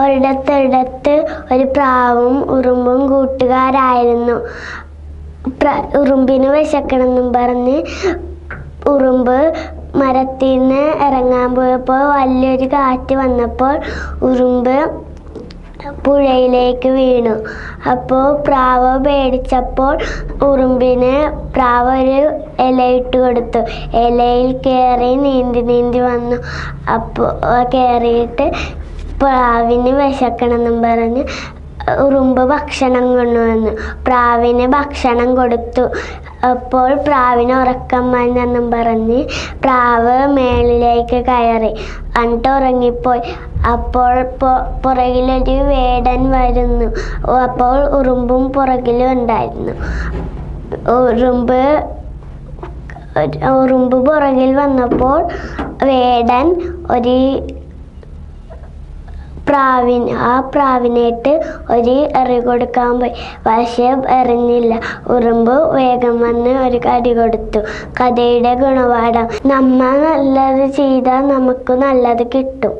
ഒരിടത്തൊരിടത്ത് ഒരു പ്രാവും ഉറുമ്പും കൂട്ടുകാരായിരുന്നു. ഉറുമ്പിന് വിശക്കണമെന്നും പറഞ്ഞ് ഉറുമ്പ് മരത്തിൽ നിന്ന് ഇറങ്ങാൻ പോയപ്പോൾ വലിയൊരു കാറ്റ് വന്നപ്പോൾ ഉറുമ്പ് പുഴയിലേക്ക് വീണു. അപ്പോൾ പ്രാവ് പേടിച്ചപ്പോൾ ഉറുമ്പിന് പ്രാവ് ഒരു ഇലയിട്ട് കൊടുത്തു. ഇലയിൽ കയറി നീന്തി വന്നു. അപ്പോൾ കയറിയിട്ട് പ്രാവിന് വിശക്കണമെന്നും പറഞ്ഞ് ഉറുമ്പ് ഭക്ഷണം കൊണ്ടുവന്നു. പ്രാവിന് ഭക്ഷണം കൊടുത്തു. അപ്പോൾ പ്രാവിന് ഉറക്കം വന്നെന്നും പറഞ്ഞ് പ്രാവ് മേളിലേക്ക് കയറി. എന്നിട്ട് ഉറങ്ങിപ്പോയി. അപ്പോൾ പുറകിലൊരു വേടൻ വരുന്നു. അപ്പോൾ ഉറുമ്പും പുറകിലും ഉണ്ടായിരുന്നു. ഉറുമ്പ് പുറകിൽ വന്നപ്പോൾ വേടൻ ഒരു പ്രാവിനായിട്ട് ഒരു എറി കൊടുക്കാൻ പോയി. പക്ഷേ എറിഞ്ഞില്ല. ഉറുമ്പ് വേഗം വന്ന് ഒരു കടി കൊടുത്തു. കഥയുടെ ഗുണപാഠം: നമ്മൾ നല്ലത് ചെയ്താൽ നമുക്ക് നല്ലത് കിട്ടും.